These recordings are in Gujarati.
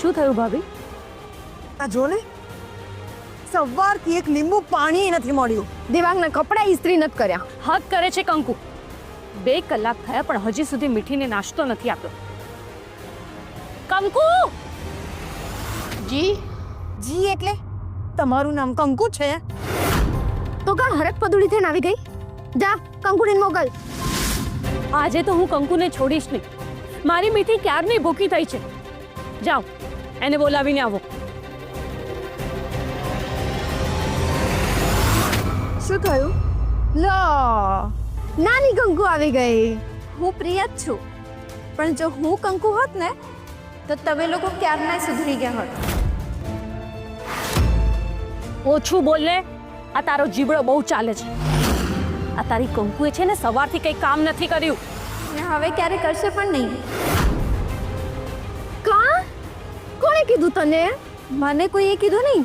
શું થયું ભાભી? આ જો ને, સવારથી એક લીંબુ પાણી નથી મળ્યું. દેવાંગના કપડા ઇસ્ત્રી નથી કર્યા. હક કરે છે કંકુ. 2 કલાક થયા પણ હજી સુધી મીઠીને નાસ્તો નથી આપ્યો. કંકુ! જી જી એટલે તમારું નામ કંકુ છે? તો કા હરક પદુડી થઈને આવી ગઈ? જા કંકુડીને મોકલ. આજે તો હું કંકુને છોડીશ નહીં. મારી મીઠી ક્યારની ભૂખી થઈ છે. જાઓ એને બોલાવીને આવો. શું થયું? લો નાની કંકુ આવી ગઈ. હું પ્રિય જ છું, પણ જો હું કંકુ હોત ને તો તમે લોકો ક્યારના સુધરી ગયા હોત. ઓછું બોલ ને. આ તારો જીબડો બહુ ચાલે છે. આ તારી કંકુએ છે ને સવારથી કંઈ કામ નથી કર્યું. ને હવે ક્યારે કરશે પણ નહીં. કા કોણે કીધું તને? મને કોઈએ કીધું નહીં,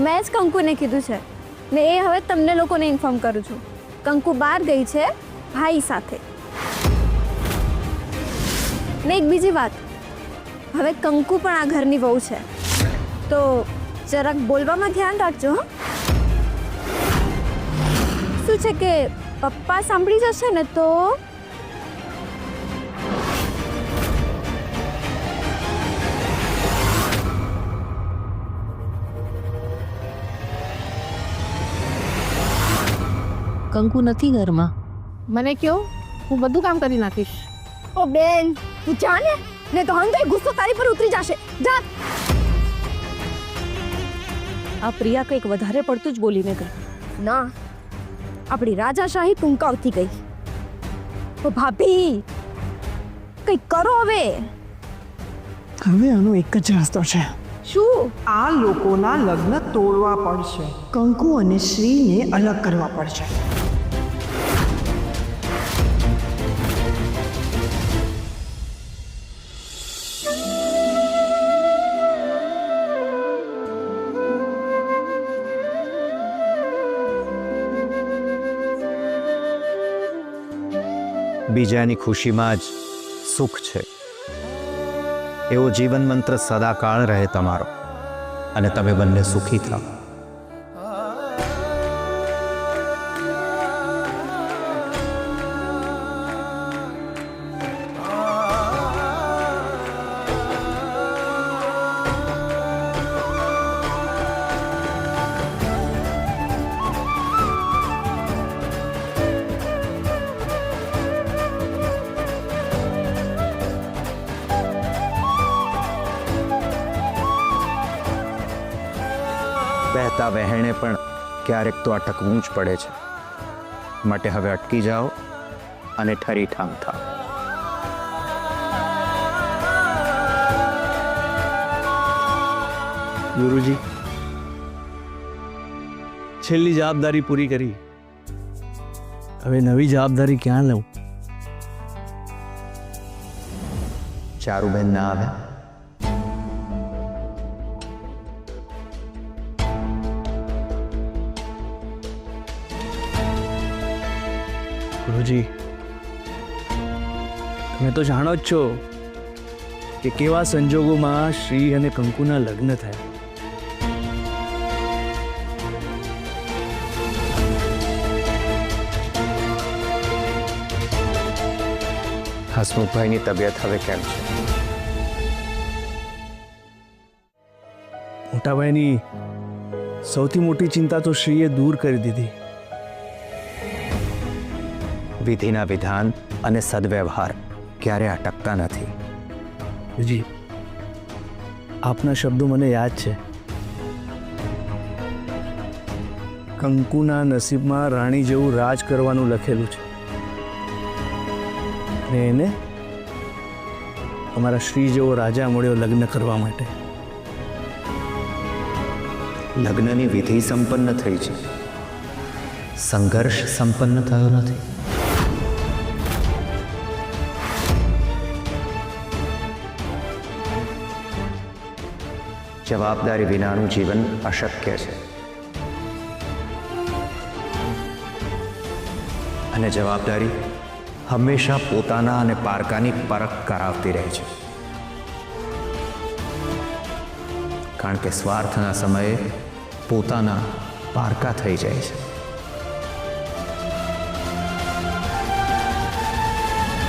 મેં જ કંકુને કીધું છે ને એ હવે તમને લોકોને ઇન્ફોર્મ કરું છું. કંકુ બહાર ગઈ છે ભાઈ સાથે. ને એક બીજી વાત, હવે કંકુ પણ આ ઘરની વહુ છે તો જરાક બોલવામાં ધ્યાન રાખજો. હો શું છે કે પપ્પા સાંભળી જશે ને તો કંકુ નથી ઘરમાં. મને કયો, હું બધું કામ કરી નાખીશ. ઓ બેન તું જા ને તો હંધાઈ ગુસ્સો તારી પર ઉતરી જશે. જા. આ પ્રિયા કંઈક વધારે પડતું જ બોલીને ગઈ. ના, આપણી રાજાશાહી ટૂંકાવતી ગઈ. ઓ ભાભી કંઈક કરો હવે. હવે આનો એક જ રસ્તો છે. શું? આ લોકોના લગ્ન તોડવા પડશે. કંકુ અને શ્રીને અલગ કરવા પડશે. બીજાની ખુશીમાં જ સુખ છે એવો જીવન મંત્ર સદાકાળ રહે તમારો, અને તમે બંને સુખી થાઓ. બહેતા વહેણે પણ ક્યારેક તો અટકવું જ પડે છે. માટે હવે અટકી જાઓ અને ઠરીઠામ થાઓ. ગુરુજી, છેલ્લી જવાબદારી પૂરી કરી. હવે નવી જવાબદારી ક્યાં લઉં? ચારુબેન ના આવ્યા? ગુરુજી, તમે તો જાણો જ છો કે કેવા સંજોગોમાં શ્રી અને કંકુના લગ્ન થયા. હસમુખભાઈની તબિયત હવે કેમ છે? મોટાભાઈની સૌથી મોટી ચિંતા તો શ્રીએ દૂર કરી દીધી. વિધિના વિધાન અને સદવ્યવહાર ક્યારે અટકતા નથી. જી, આપના શબ્દો મને યાદ છે. કંકુના નસીબમાં રાણી જેવું રાજ કરવાનું લખેલું છે, ને એને અમારા શ્રી જેવો રાજા મળ્યો લગ્ન કરવા માટે. લગ્નની વિધિ સંપન્ન થઈ છે, સંઘર્ષ સંપન્ન થયો નથી. જવાબદારી વિનાનું જીવન અશક્ય છે, અને જવાબદારી હંમેશા પોતાના અને પારકાની પરખ કરાવતી રહે છે. કારણ કે સ્વાર્થના સમયે પોતાના પારકા થઈ જાય છે.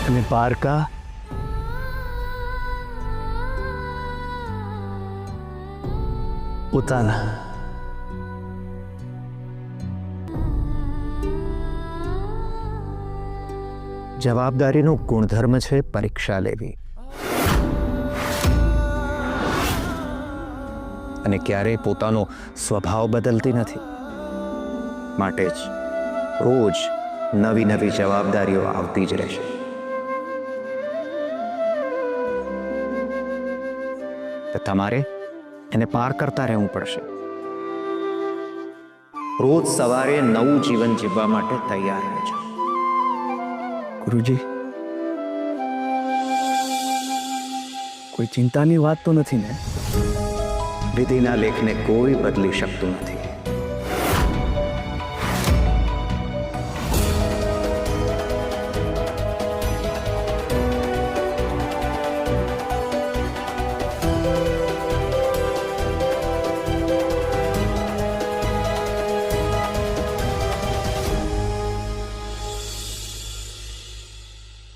અને પારકા પોતાના. જવાબદારીનો ગુણધર્મ છે પરીક્ષા લેવી, અને ક્યારેય પોતાનો સ્વભાવ બદલતી નથી. માટે જ રોજ નવી નવી જવાબદારીઓ આવતી જ રહેશે. તો તમારે એને પાર કરતા રહેવું પડશે. રોજ સવારે નવું જીવન જીવવા માટે તૈયાર રહેજો. ગુરુજી, કોઈ ચિંતાની વાત તો નથી ને? વિધિના લેખને કોઈ બદલી શકતું નથી.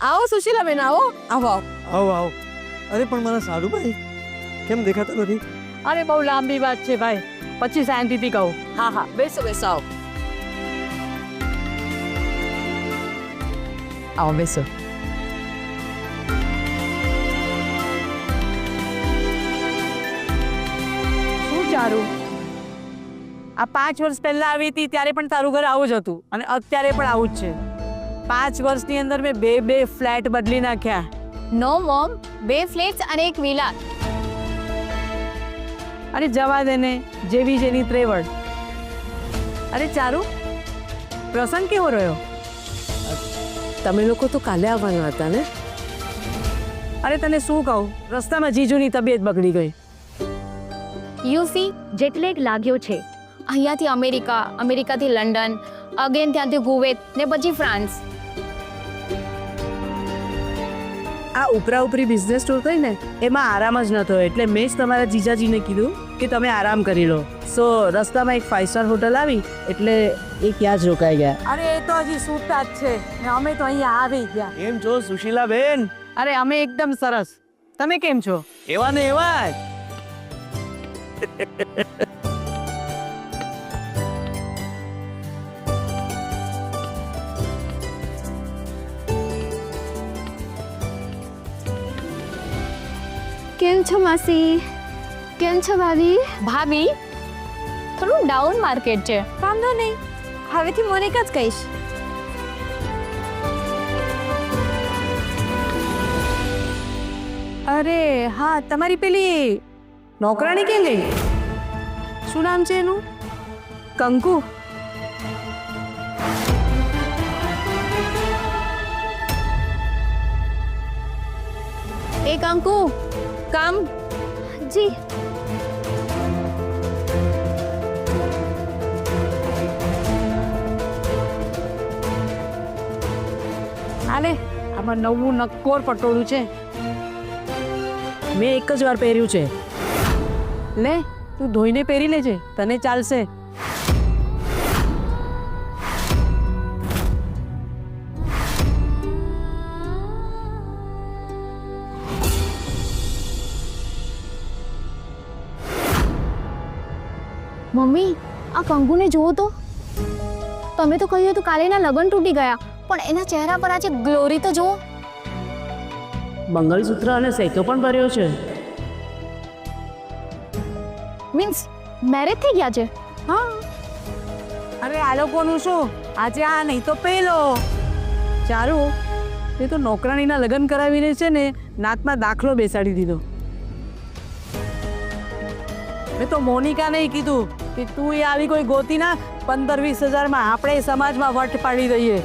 આવો સુશીલાબેન, આવો આવો આવો. આવો આવો. અરે પણ મારા સારુભાઈ કેમ દેખાતા નથી? અરે બહુ લાંબી વાત છે ભાઈ, પછી શાંતિથી કહું. હા હા, બેસો બેસો, આવો આવો બેસો. શું ચારું? આ 5 વર્ષ પહેલા આવી હતી ત્યારે પણ તારું ઘર આવું જ હતું, અને અત્યારે પણ આવું જ છે. 5 વર્ષની અંદર મેં બે ફ્લેટ બદલી નાખ્યા. નો મોમ, 2 ફ્લેટ્સ અને 1 વિલા. અરે જવા દે ને, જેવી જેની ત્રેવડ. અરે ચારુ, પ્રસંગ કેવો રહ્યો? તમે લોકો તો કાલે આવવાના હતા ને? અરે તને શું કહું, રસ્તામાં જીજુની તબિયત બગડી ગઈ. યુસી જેટલેગ લાગ્યો છે. અહીંયાથી અમેરિકા, અમેરિકાથી લંડન, અગેન ત્યાંથી કુવેત ને પછી ફ્રાન્સ. આ ઉપરા ઉપરી બિઝનેસ ટૂર થઈ ને, એમાં આરામ જ ન થયો, એટલે મેં જ તમારા જીજાજીને કીધું કે તમે આરામ કરી લો. સો રસ્તામાં એક 5 સ્ટાર હોટલ આવી, એટલે એ ત્યાં જ રોકાઈ ગયા. અરે એ તો હજી સૂતા જ છે, ને અમે તો અહીંયા આવી ગયા. કેમ છો સુશીલાબેન? અરે અમે એકદમ સરસ. તમે કેમ છો? એવા ને એવા જ. કેમ છો માસી? કેમ છો ભાભી? ભાભી, થોડું ડાઉન માર્કેટ છે. વાંધો નહીં, હવેથી મોનિકા જ કહીશ. અરે હા, તમારી પેલી નોકરાણી ક્યાં ગઈ? શું નામ છે એનું? કંકુ. એ કંકુ, કામ જી. આલે, આમાં નવું નક્કોર પટોળું છે, મેં એક જ વાર પહેર્યું છે. લે, તું ધોઈને પહેરી લેજે, તને ચાલશે. મમ્મી, આ કંકુને જુઓ તો. તમે તો કહ્યું હતું કાલે એના લગ્ન તૂટી ગયા, પણ એના ચહેરા પર આજે ગ્લોરી તો જુઓ. મંગળસૂત્ર અને સેતો પણ ભર્યો છે. મીન્સ મેરેજ થઈ ગયા છે? હા. અરે આ લોકોનું શું, આજે આ નહીં તો પેલો. ચારુ, તે તો નોકરાણીના લગ્ન કરાવીને છે ને નાતમાં દાખલો બેસાડી દીધો. મેં તો મોનિકાને કીધું કે તું એ આવી કોઈ ગોતી ના, 15-20 હજારમાં આપણે સમાજમાં વટ પાડી દઈએ.